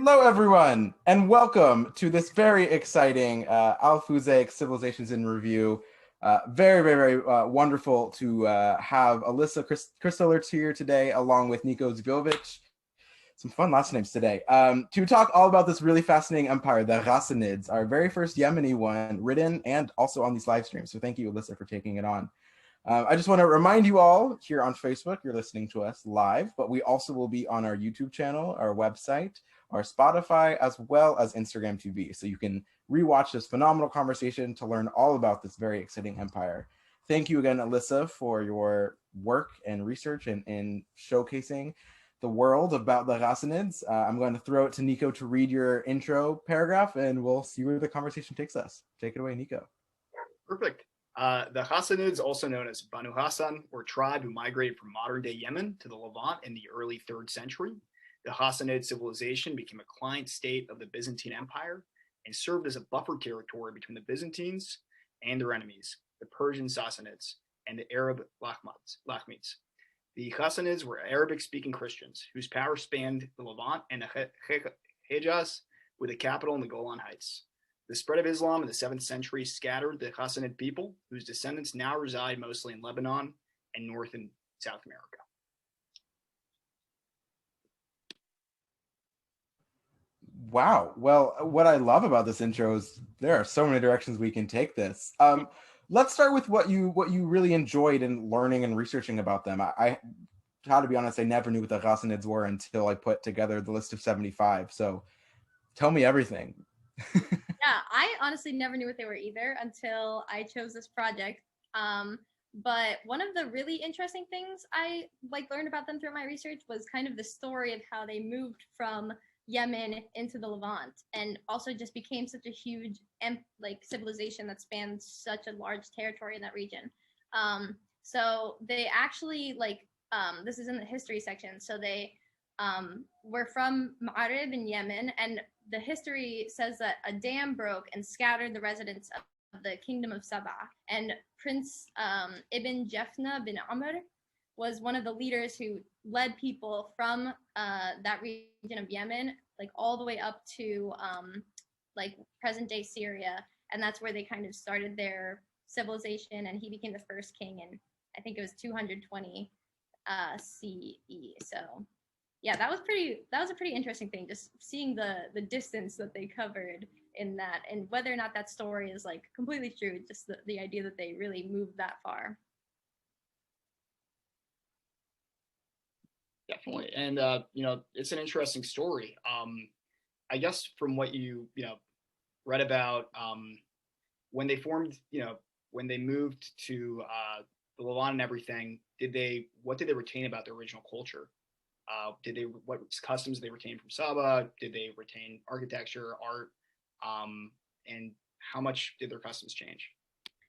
Hello, everyone, and welcome to this very exciting Alphuzaic Civilizations in Review. Very wonderful to have Alyssa Kristolerts here today, along with Nico Zgovic. Some fun last names today. To talk all about this really fascinating empire, the Ghassanids, our very first Yemeni one, written and also on these live streams. So thank you, Alyssa, for taking it on. I just want to remind you all here on Facebook, you're listening to us live, but we also will be on our YouTube channel, our website, our Spotify, as well as Instagram TV. So you can rewatch this phenomenal conversation to learn all about this very exciting empire. Thank you again, Alyssa, for your work and research and in showcasing the world about the Ghassanids. I'm going to throw it to Nico to read your intro paragraph, and we'll see where the conversation takes us. Take it away, Nico. Perfect. The Ghassanids, also known as Banu Hassan, were a tribe who migrated from modern-day Yemen to the Levant in the early 3rd century. The Ghassanid civilization became a client state of the Byzantine Empire and served as a buffer territory between the Byzantines and their enemies, the Persian Sassanids and the Arab Lakhmids. The Ghassanids were Arabic-speaking Christians whose power spanned the Levant and the Hejaz, with a capital in the Golan Heights. The spread of Islam in the 7th century scattered the Ghassanid people, whose descendants now reside mostly in Lebanon and North and South America. Wow. Well, what I love about this intro is there are so many directions we can take this. Let's start with what you really enjoyed in learning and researching about them. I how to be honest, I never knew what the Ghassanids were until I put together the list of 75. So tell me everything. Yeah, I honestly never knew what they were either until I chose this project. But one of the really interesting things I learned about them through my research was kind of the story of how they moved from Yemen into the Levant, and also just became such a huge civilization that spans such a large territory in that region. So they actually this is in the history section. So they were from Ma'arib in Yemen, and the history says that a dam broke and scattered the residents of the kingdom of Saba, and Prince Ibn Jefna bin Amr was one of the leaders who led people from that region of Yemen, all the way up to present day Syria, and that's where they kind of started their civilization. And he became the first king in, I think it was 220 CE. So yeah, that was a pretty interesting thing, just seeing the distance that they covered in that, and whether or not that story is completely true, just the idea that they really moved that far. Definitely. And it's an interesting story. I guess from what you read about, when they formed, when they moved to the Levant and everything, what did they retain about their original culture? What customs did they retain from Saba? Did they retain architecture, art? And how much did their customs change?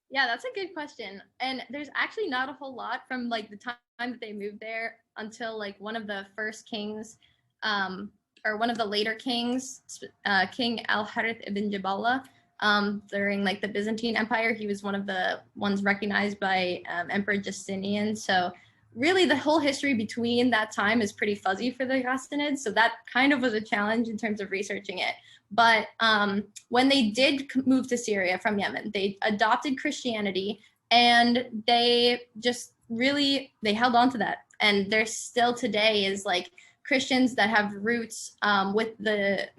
Yeah, that's a good question. And there's actually not a whole lot from the time that they moved there until one of the first kings, or one of the later kings, King Al-Harith ibn Jabala, during the Byzantine Empire. He was one of the ones recognized by Emperor Justinian. So really the whole history between that time is pretty fuzzy for the Ghassanids. So that kind of was a challenge in terms of researching it. But when they did move to Syria from Yemen, they adopted Christianity, and they just really, they held on to that. And there still today is Christians that have roots with the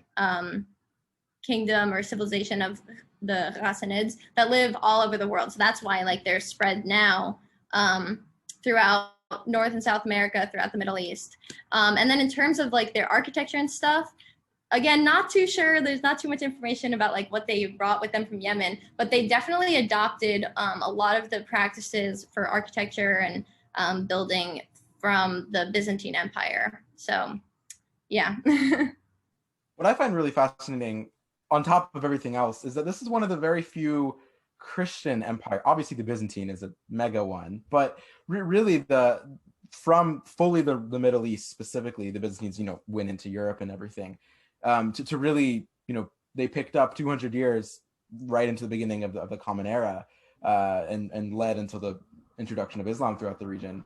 kingdom or civilization of the Ghassanids that live all over the world. So that's why they're spread now throughout North and South America, throughout the Middle East. And then in terms of their architecture and stuff, again, not too sure. There's not too much information about what they brought with them from Yemen, but they definitely adopted a lot of the practices for architecture and building from the Byzantine Empire. So, yeah. What I find really fascinating, on top of everything else, is that this is one of the very few Christian empire. Obviously, the Byzantine is a mega one, but really from fully the Middle East specifically, the Byzantines, went into Europe and everything. To really, they picked up 200 years right into the beginning of the Common Era, and led until the introduction of Islam throughout the region.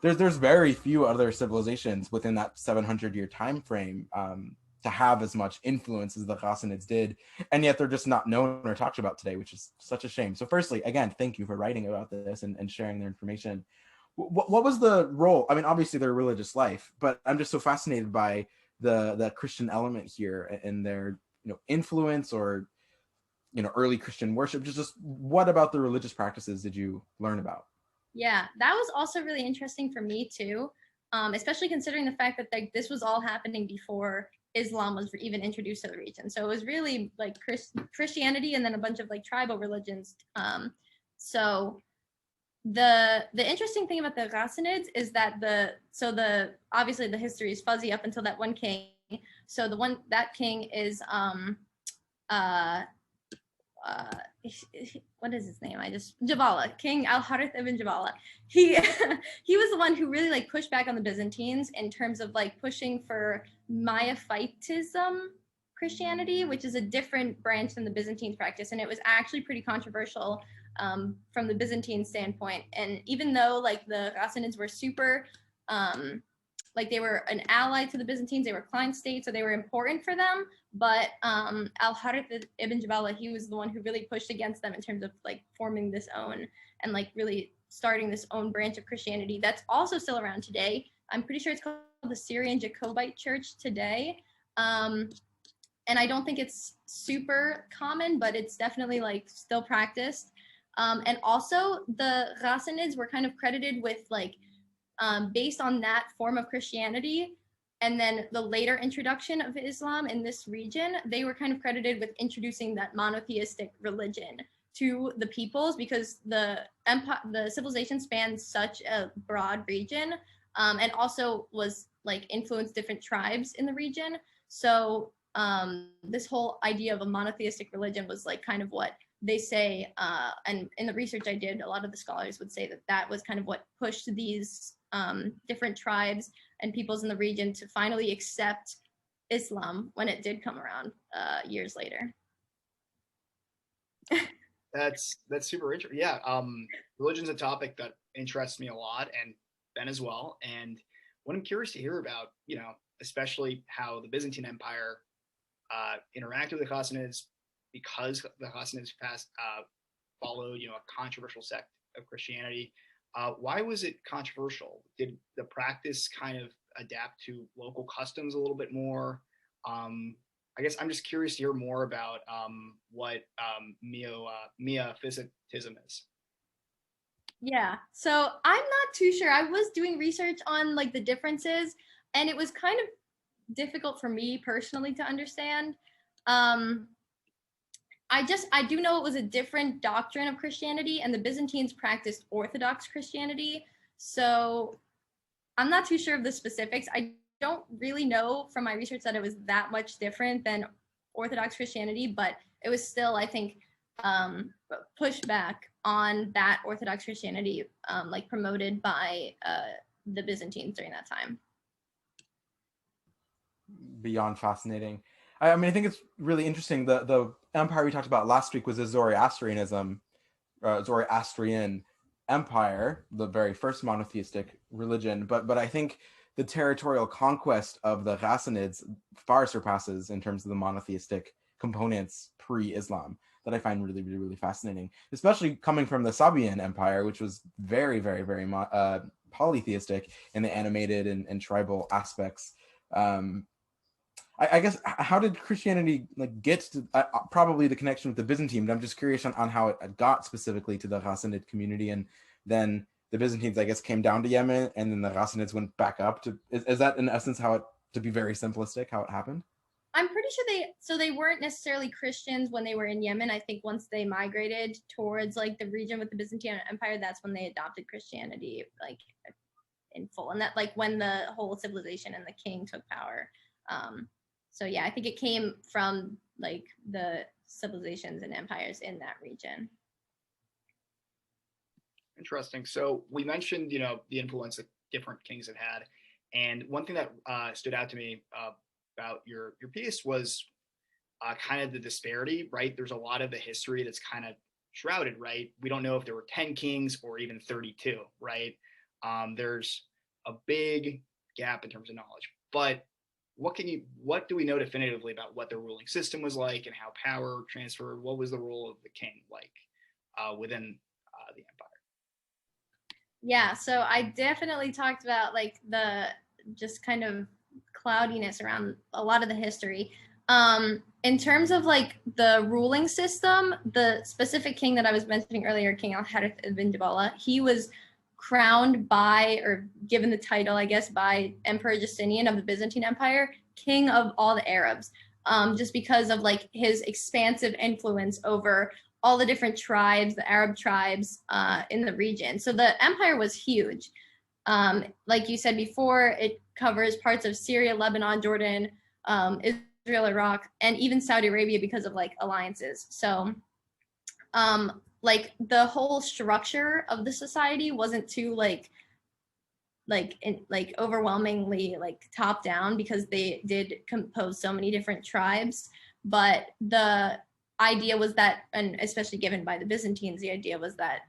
There's very few other civilizations within that 700-year time frame to have as much influence as the Ghassanids did, and yet they're just not known or talked about today, which is such a shame. So firstly, again, thank you for writing about this and sharing their information. What was the role? I mean, obviously their religious life, but I'm just so fascinated by the Christian element here and their influence, or early Christian worship. Just what about the religious practices did you learn about? Yeah, that was also really interesting for me too, especially considering the fact that like this was all happening before Islam was even introduced to the region. So it was really like Christianity and then a bunch of like tribal religions. So the interesting thing about the Ghassanids is that obviously the history is fuzzy up until that one king. So that king is uh what is his name? Jabala, King Al Harith ibn Jabala. He he was the one who really like pushed back on the Byzantines in terms of like pushing for Miaphysitism Christianity, which is a different branch than the Byzantines practice, and it was actually pretty controversial from the Byzantine standpoint. And even though like the Ghassanids were super like they were an ally to the Byzantines, they were client states, so they were important for them. But Al Harith ibn Jabala, he was the one who really pushed against them in terms of like forming this own and like really starting this own branch of Christianity that's also still around today. I'm pretty sure it's called the Syrian Jacobite Church today. And I don't think it's super common, but it's definitely like still practiced. And also the Ghassanids were kind of credited with like based on that form of Christianity and then the later introduction of Islam in this region, they were kind of credited with introducing that monotheistic religion to the peoples, because the civilization spans such a broad region, and also was like influenced different tribes in the region. So this whole idea of a monotheistic religion was like kind of what they say, and in the research I did, a lot of the scholars would say that was kind of what pushed these different tribes and peoples in the region to finally accept Islam when it did come around years later. That's super interesting. Yeah, religion's a topic that interests me a lot, and Ben as well. And what I'm curious to hear about, especially how the Byzantine Empire interacted with the Ghassanids, because the Ghassanids followed, a controversial sect of Christianity. Why was it controversial? Did the practice kind of adapt to local customs a little bit more? I guess I'm just curious to hear more about what Miaphysitism is. Yeah, so I'm not too sure. I was doing research on like the differences, and it was kind of difficult for me personally to understand. I do know it was a different doctrine of Christianity, and the Byzantines practiced Orthodox Christianity. So I'm not too sure of the specifics. I don't really know from my research that it was that much different than Orthodox Christianity, but it was still, I think, pushed back on that Orthodox Christianity, like promoted by the Byzantines during that time. Beyond fascinating. I mean, I think it's really interesting. The empire we talked about last week was the Zoroastrianism, Zoroastrian empire, the very first monotheistic religion. But I think the territorial conquest of the Ghassanids far surpasses in terms of the monotheistic components pre-Islam, that I find really, really, really fascinating, especially coming from the Sabian Empire, which was very, very, very polytheistic in the animated and tribal aspects. I guess, how did Christianity like get to probably the connection with the Byzantine? But I'm just curious on how it got specifically to the Ghassanid community, and then the Byzantines, I guess, came down to Yemen, and then the Ghassanids went back up to. Is that in essence how it, to be very simplistic, how it happened? I'm pretty sure they weren't necessarily Christians when they were in Yemen. I think once they migrated towards like the region with the Byzantine Empire, that's when they adopted Christianity like in full, and that like when the whole civilization and the king took power. So yeah, I think it came from like the civilizations and empires in that region. Interesting. So we mentioned, the influence that different kings have had, and one thing that stood out to me about your piece was kind of the disparity. Right, there's a lot of the history that's kind of shrouded. Right, we don't know if there were 10 kings or even 32. Right, there's a big gap in terms of knowledge, but what do we know definitively about what the ruling system was like and how power transferred? What was the role of the king like within the empire? Yeah, so I definitely talked about like the just kind of cloudiness around a lot of the history. In terms of like the ruling system, the specific king that I was mentioning earlier, King Al-Harith ibn Jabala, he was crowned by, or given the title, I guess, by Emperor Justinian of the Byzantine Empire, king of all the Arabs, just because of like his expansive influence over all the different tribes, the Arab tribes in the region. So the empire was huge. Like you said before, it covers parts of Syria, Lebanon, Jordan, Israel, Iraq, and even Saudi Arabia because of like alliances. So like the whole structure of the society wasn't too like overwhelmingly like top down, because they did compose so many different tribes. But the idea was that, and especially given by the Byzantines, the idea was that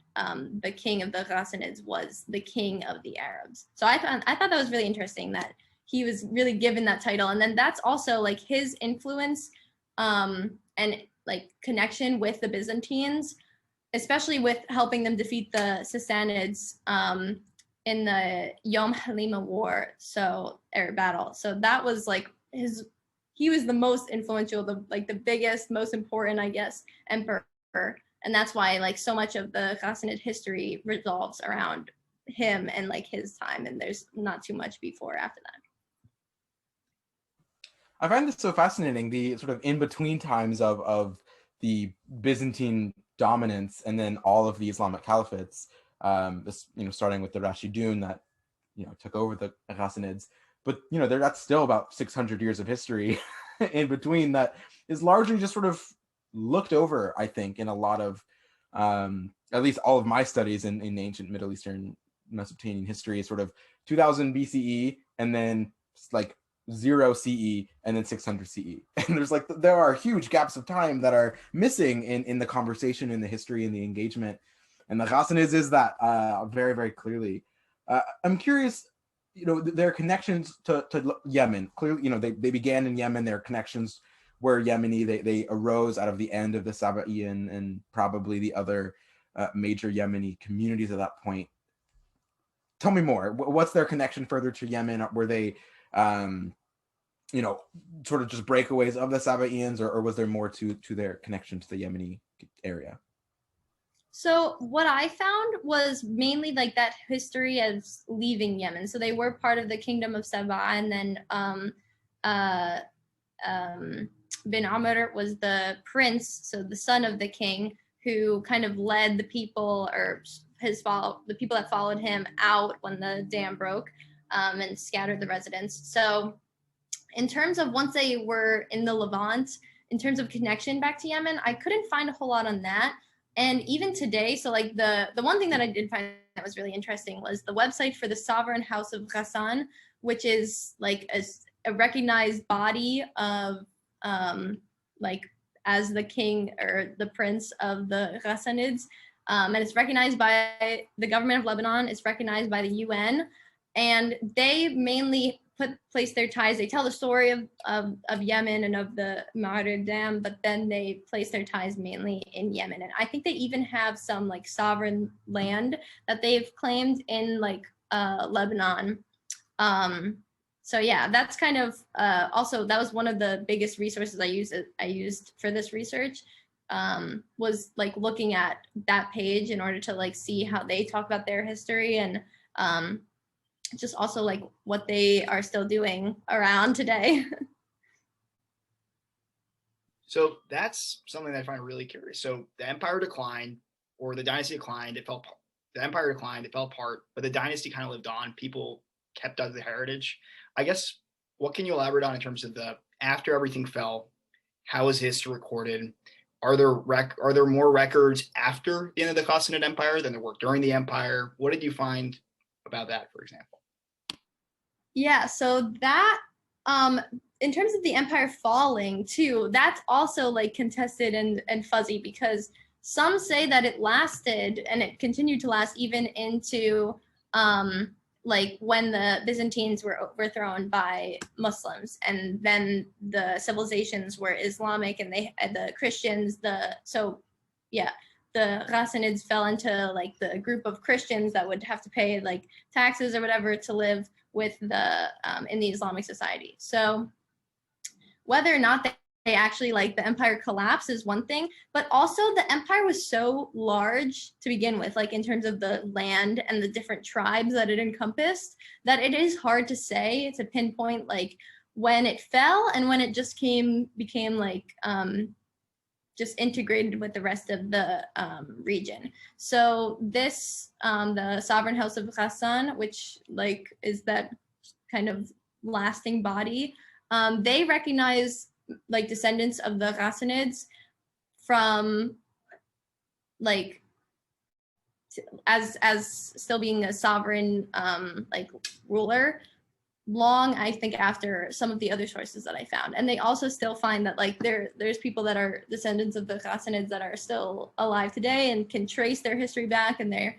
the king of the Ghassanids was the king of the Arabs. So I thought that was really interesting that he was really given that title. And then that's also like his influence and like connection with the Byzantines, especially with helping them defeat the Sassanids in the Yom Halima War, or battle. So that was like he was the most influential, the biggest, most important, I guess, emperor. And that's why like so much of the Ghassanid history revolves around him and like his time, and there's not too much before after that. I find this so fascinating, the sort of in-between times of the Byzantine dominance and then all of the Islamic caliphates, starting with the Rashidun that, took over the Ghassanids. But, that's still about 600 years of history in between that is largely just sort of looked over, I think, in a lot of, at least all of my studies in ancient Middle Eastern Mesopotamian history, sort of 2000 BCE, and then like 0 CE, and then 600 CE. And there are huge gaps of time that are missing in the conversation, in the history, and the engagement. And the Ghassanids is that very, very clearly. I'm curious, their connections to Yemen. Clearly, they began in Yemen. Their connections were Yemeni. They arose out of the end of the Sabaean and probably the other major Yemeni communities at that point. Tell me more. What's their connection further to Yemen? Were they sort of just breakaways of the Sabaeans, or was there more to their connection to the Yemeni area? So what I found was mainly like that history of leaving Yemen. So they were part of the kingdom of Saba, and then bin Amr was the prince, so the son of the king, who kind of led the people, or the people that followed him out when the dam broke, and scattered the residents. So in terms of once they were in the Levant, in terms of connection back to Yemen, I couldn't find a whole lot on that. And even today, so like the one thing that I did find that was really interesting was the website for the Sovereign House of Ghassan, which is like a recognized body of like as the king or the prince of the Ghassanids. And it's recognized by the government of Lebanon, it's recognized by the UN, and they mainly place their ties. They tell the story of Yemen and of the Ma'arid Dam, but then they place their ties mainly in Yemen. And I think they even have some like sovereign land that they've claimed in like Lebanon. So yeah, that's kind of also, that was one of the biggest resources I used for this research, was like looking at that page in order to like see how they talk about their history, and just also like what they are still doing around today. So that's something that I find really curious. So the empire declined, or the dynasty declined. The empire declined. It fell apart, but the dynasty kind of lived on. People kept up the heritage. I guess, what can you elaborate on in terms of after everything fell? How is history recorded? Are there more records after the end of the Ghassanid Empire than there were during the empire? What did you find about that, for example? Yeah, so that in terms of the empire falling too, that's also like contested and fuzzy, because some say that it lasted and it continued to last even into like when the Byzantines were overthrown by Muslims, and then the civilizations were Islamic, and the Christians, the Ghassanids fell into like the group of Christians that would have to pay like taxes or whatever to live with the in the Islamic society. So whether or not they actually like the empire collapse is one thing, but also the empire was so large to begin with, like in terms of the land and the different tribes that it encompassed, that it is hard to say, to pinpoint like when it fell and when it just became like just integrated with the rest of the region. So this, the sovereign house of Ghassan, which like is that kind of lasting body, they recognize like descendants of the Ghassanids from like as still being a sovereign like ruler long, I think, after some of the other sources that I found. And they also still find that like there's people that are descendants of the Ghassanids that are still alive today and can trace their history back, and they're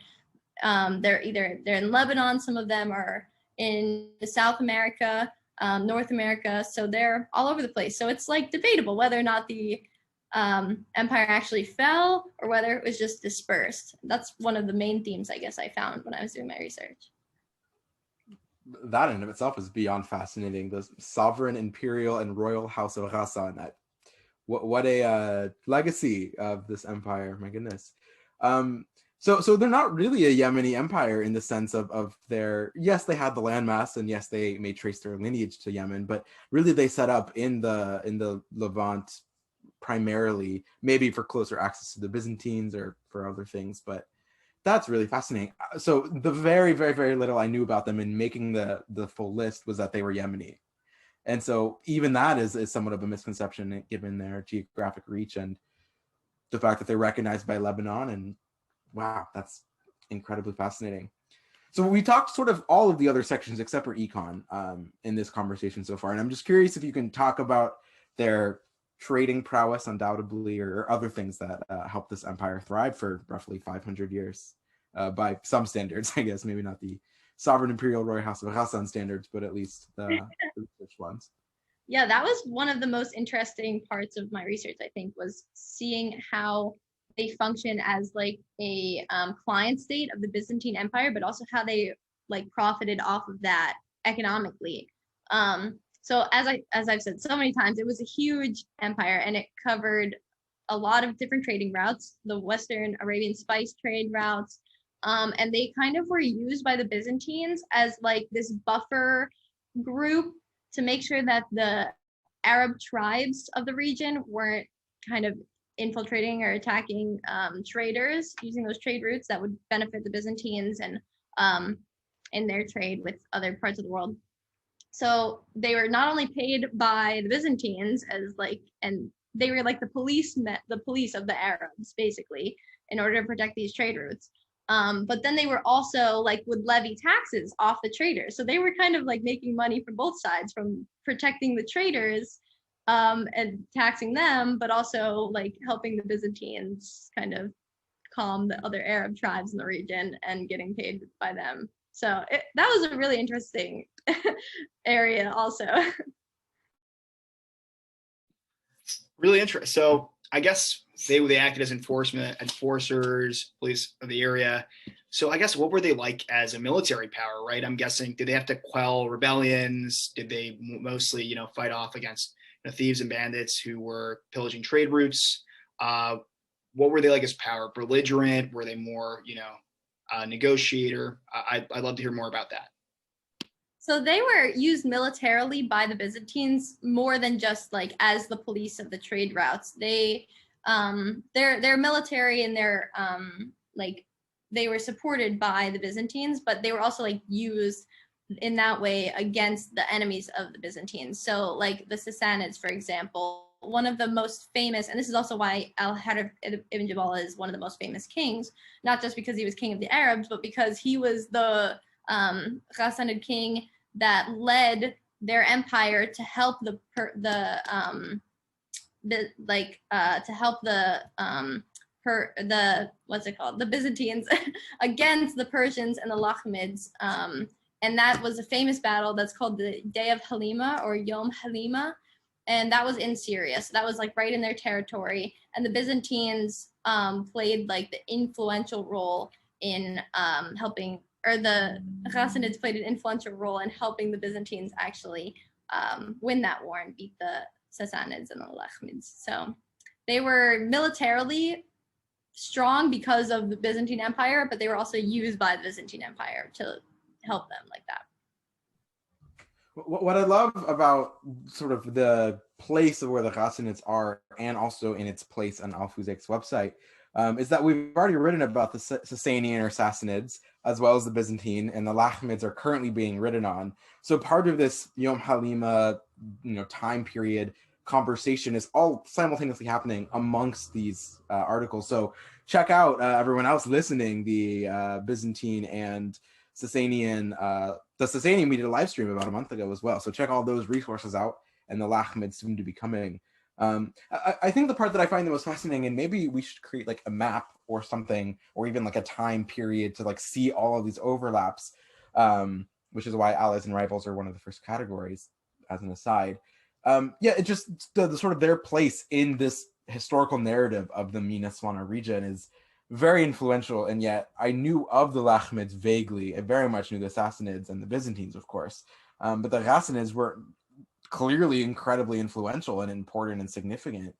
in Lebanon, some of them are in South America, North America, so they're all over the place. So it's like debatable whether or not the empire actually fell or whether it was just dispersed. That's one of the main themes I guess I found when I was doing my research. That in of itself is beyond fascinating. The sovereign, imperial, and royal house of Ghassan. What a legacy of this empire! My goodness. So they're not really a Yemeni empire in the sense of their, yes, they had the landmass, and yes, they may trace their lineage to Yemen, but really they set up in the Levant primarily, maybe for closer access to the Byzantines or for other things, but that's really fascinating. So the very, very, very little I knew about them in making the full list was that they were Yemeni. And so even that is somewhat of a misconception given their geographic reach and the fact that they're recognized by Lebanon. And wow, that's incredibly fascinating. So we talked sort of all of the other sections except for econ in this conversation so far. And I'm just curious if you can talk about their trading prowess, undoubtedly, or other things that helped this empire thrive for roughly 500 years by some standards, I guess, maybe not the sovereign imperial royal house of Ghassan standards, but at least the research ones. Yeah, that was one of the most interesting parts of my research, I think, was seeing how they function as like a client state of the Byzantine Empire, but also how they like profited off of that economically. So as I've said so many times, it was a huge empire, and it covered a lot of different trading routes, the Western Arabian spice trade routes, and they kind of were used by the Byzantines as like this buffer group to make sure that the Arab tribes of the region weren't kind of infiltrating or attacking traders using those trade routes that would benefit the Byzantines and in their trade with other parts of the world. So they were not only paid by the Byzantines as like, and they were like the police of the Arabs basically in order to protect these trade routes. But then they were also like would levy taxes off the traders. So they were kind of like making money from both sides, from protecting the traders and taxing them, but also like helping the Byzantines kind of calm the other Arab tribes in the region and getting paid by them. So that was a really interesting area also. Really interesting. So I guess they acted as enforcers, police of the area. So I guess what were they like as a military power, right? I'm guessing, did they have to quell rebellions? Did they mostly, fight off against thieves and bandits who were pillaging trade routes? What were they like as power? Belligerent? Were they more, negotiator? I'd love to hear more about that. So they were used militarily by the Byzantines more than just like as the police of the trade routes. They're military and they're like they were supported by the Byzantines, but they were also like used in that way against the enemies of the Byzantines. So like the Sassanids, for example, one of the most famous, and this is also why Al-Harith ibn Jabal is one of the most famous kings, not just because he was king of the Arabs, but because he was the Ghassanid king that led their empire to help the Byzantines against the Persians and the Lakhmids And that was a famous battle that's called the Day of Halima or Yom Halima. And that was in Syria. So that was like right in their territory. And the Byzantines played like the influential role in helping, or the Ghassanids played an influential role in helping the Byzantines actually win that war and beat the Sassanids and the Lakhmids. So they were militarily strong because of the Byzantine Empire, but they were also used by the Byzantine Empire to help them like that. What I love about sort of the place of where the Ghassanids are, and also in its place on Al-Fuzayk's website, is that we've already written about the Sasanian or Sassanids, as well as the Byzantine, and the Lakhmids are currently being written on. So part of this Yom Halima, time period conversation is all simultaneously happening amongst these articles. So check out, everyone else listening, the Byzantine and Sasanian, the Sasanian we did a live stream about a month ago as well. So check all those resources out, and the Lakhmid soon to be coming. I think the part that I find the most fascinating, and maybe we should create like a map or something, or even like a time period to like see all of these overlaps, which is why allies and rivals are one of the first categories, as an aside. It just the sort of their place in this historical narrative of the Minas-Wana region is very influential, and yet I knew of the Lakhmids vaguely. I very much knew the Sassanids and the Byzantines, of course, but the Ghassanids were clearly incredibly influential and important and significant,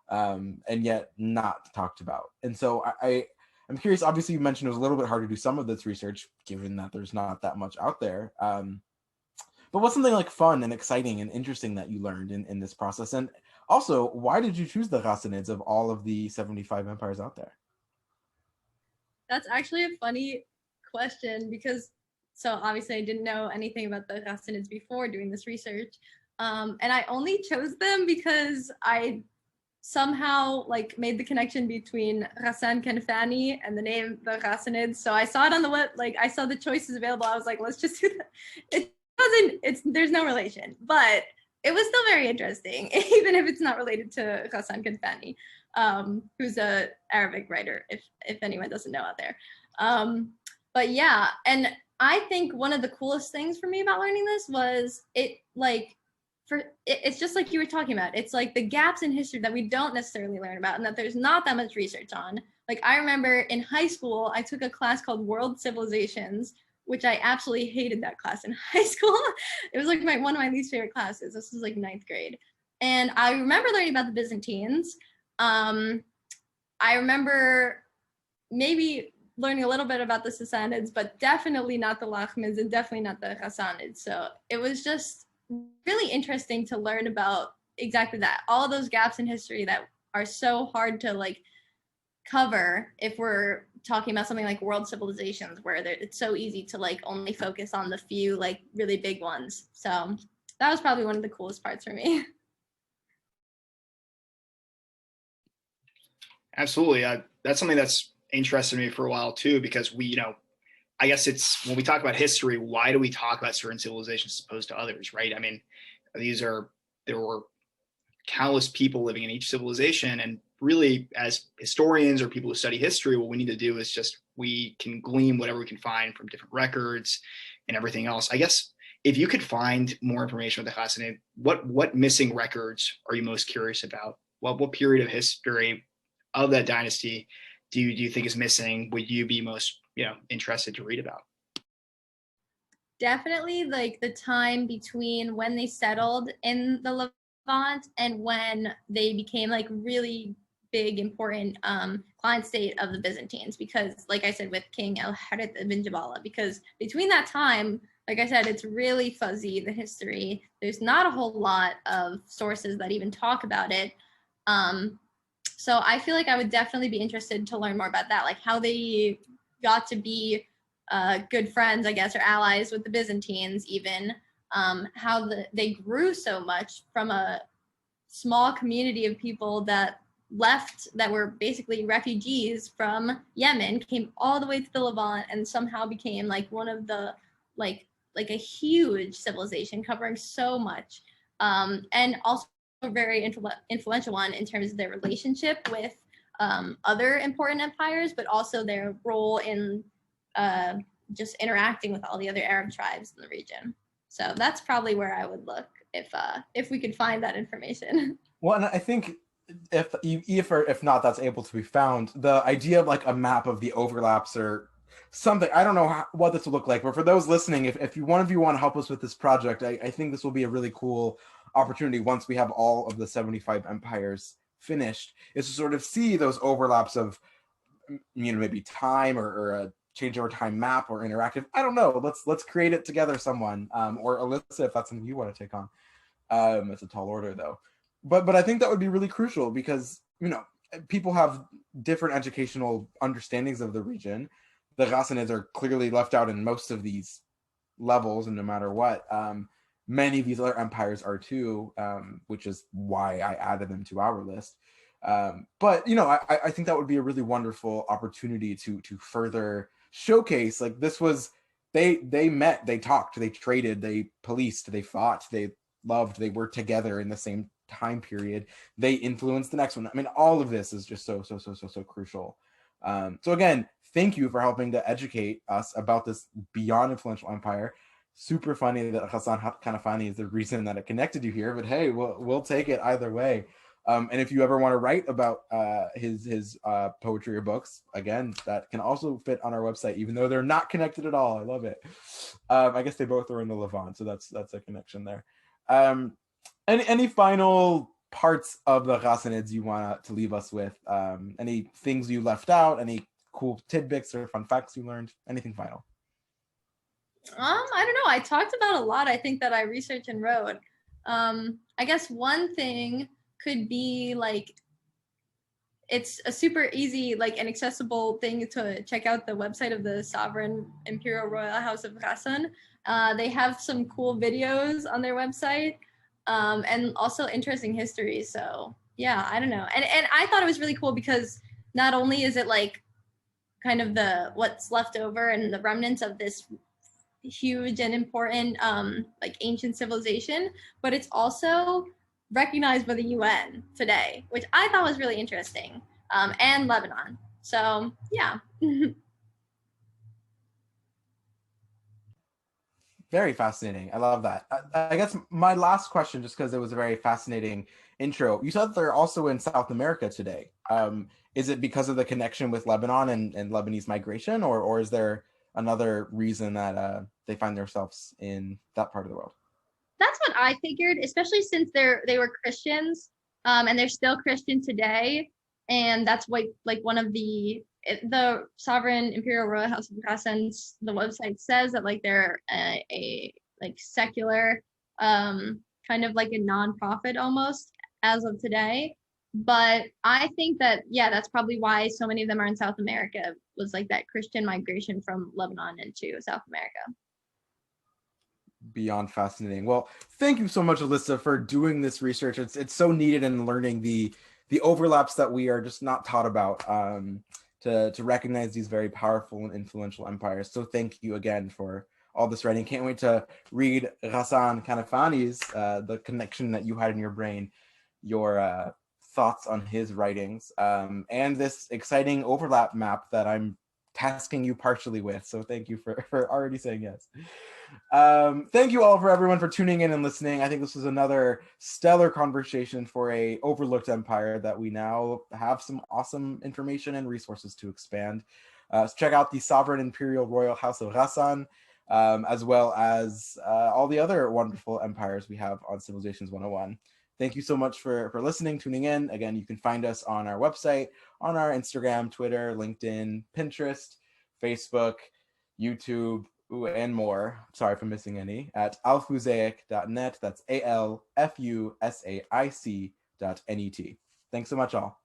and yet not talked about. And so I'm curious, obviously you mentioned it was a little bit hard to do some of this research, given that there's not that much out there. But what's something like fun and exciting and interesting that you learned in this process? And also, why did you choose the Ghassanids of all of the 75 empires out there? That's actually a funny question because, so obviously I didn't know anything about the Ghassanids before doing this research. And I only chose them because I somehow like made the connection between Ghassan Kanfani and the name the Ghassanids. So I saw it on the web, like I saw the choices available. I was like, let's just do that. There's no relation, but it was still very interesting, even if it's not related to Ghassan Kanfani, who's a Arabic writer, if anyone doesn't know out there. But yeah, and I think one of the coolest things for me about learning this was it's just like you were talking about. It's like the gaps in history that we don't necessarily learn about and that there's not that much research on. Like I remember in high school, I took a class called World Civilizations, which I absolutely hated that class in high school. It was like one of my least favorite classes. This was like 9th grade. And I remember learning about the Byzantines. I remember maybe learning a little bit about the Sassanids, but definitely not the Lakhmids and definitely not the Ghassanids. So it was just really interesting to learn about exactly that. All those gaps in history that are so hard to like cover if we're talking about something like world civilizations, where it's so easy to like only focus on the few like really big ones. So that was probably one of the coolest parts for me. Absolutely. That's something that's interested me for a while too, because I guess it's when we talk about history, why do we talk about certain civilizations as opposed to others, right? I mean, there were countless people living in each civilization, and really as historians or people who study history, what we need to do is just, we can glean whatever we can find from different records and everything else. I guess if you could find more information with the Ghassanid, what missing records are you most curious about? What period of history of that dynasty do you think is missing? Would you be most interested to read about? Definitely like the time between when they settled in the Levant and when they became like really big, important client state of the Byzantines. Because like I said, with King El-Harith ibn Jabala, because between that time, like I said, it's really fuzzy, the history. There's not a whole lot of sources that even talk about it. So I feel like I would definitely be interested to learn more about that, like how they got to be good friends, I guess, or allies with the Byzantines, even how they grew so much from a small community of people that left, that were basically refugees from Yemen, came all the way to the Levant and somehow became like one of the like a huge civilization covering so much, and also a very influential one in terms of their relationship with other important empires, but also their role in just interacting with all the other Arab tribes in the region. So that's probably where I would look if we could find that information. Well, and I think if not, that's able to be found. The idea of like a map of the overlaps or something, I don't know what this will look like, but for those listening, if one of you want to help us with this project, I think this will be a really cool opportunity once we have all of the 75 empires finished, is to sort of see those overlaps of, maybe time or a change over time map or interactive. I don't know. Let's create it together, someone, or Alyssa, if that's something you want to take on. It's a tall order though, but I think that would be really crucial because people have different educational understandings of the region. The Ghassanids are clearly left out in most of these levels, and no matter what, many of these other empires are too, which is why I added them to our list. But I think that would be a really wonderful opportunity to further showcase, like, this was, they met, they talked, they traded, they policed, they fought, they loved, they were together in the same time period, they influenced the next one. I mean, all of this is just so crucial. So again, thank you for helping to educate us about this beyond influential empire. Super funny that Ghassan Kanafani is the reason that it connected you here, but hey, we'll take it either way. And if you ever want to write about his poetry or books, again, that can also fit on our website, even though they're not connected at all. I love it. I guess they both are in the Levant, so that's a connection there. Any final parts of the Ghassanids you want to leave us with? Any things you left out? Any cool tidbits or fun facts you learned? Anything final? I don't know. I talked about a lot, I think, that I researched and wrote. I guess one thing could be like, it's a super easy, like, and accessible thing to check out the website of the Sovereign Imperial Royal House of Ghassan. They have some cool videos on their website, and also interesting history. So yeah, I don't know. And I thought it was really cool because not only is it like kind of what's left over and the remnants of this huge and important like ancient civilization, but it's also recognized by the UN today, which I thought was really interesting, and Lebanon. So yeah. Very fascinating. I love that. I guess my last question, just because it was a very fascinating intro, you said they're also in South America today. Is it because of the connection with Lebanon and Lebanese migration, or is there another reason that they find themselves in that part of the world? That's what I figured, especially since they were Christians, and they're still Christian today, and that's what, like, one of the Sovereign Imperial Royal House of Ghassan's, the website says that, like, they're a like secular, kind of like a non-profit almost as of today. But I think that, yeah, that's probably why so many of them are in South America, was like that Christian migration from Lebanon into South America. Beyond fascinating. Well, thank you so much, Alyssa, for doing this research. It's so needed in learning the overlaps that we are just not taught about, to recognize these very powerful and influential empires. So thank you again for all this writing. Can't wait to read Ghassan Kanafani's, the connection that you had in your brain, your thoughts on his writings, and this exciting overlap map that I'm tasking you partially with. So thank you for already saying yes. Thank you all, for everyone, for tuning in and listening. I think this was another stellar conversation for a overlooked empire that we now have some awesome information and resources to expand. So check out the Sovereign Imperial Royal House of Ghassan, as well as all the other wonderful empires we have on Civilizations 101. Thank you so much for listening, tuning in. Again, you can find us on our website, on our Instagram, Twitter, LinkedIn, Pinterest, Facebook, YouTube, and more. Sorry if I'm missing any. At alfusaic.net. That's ALFUSAIC.net. Thanks so much, all.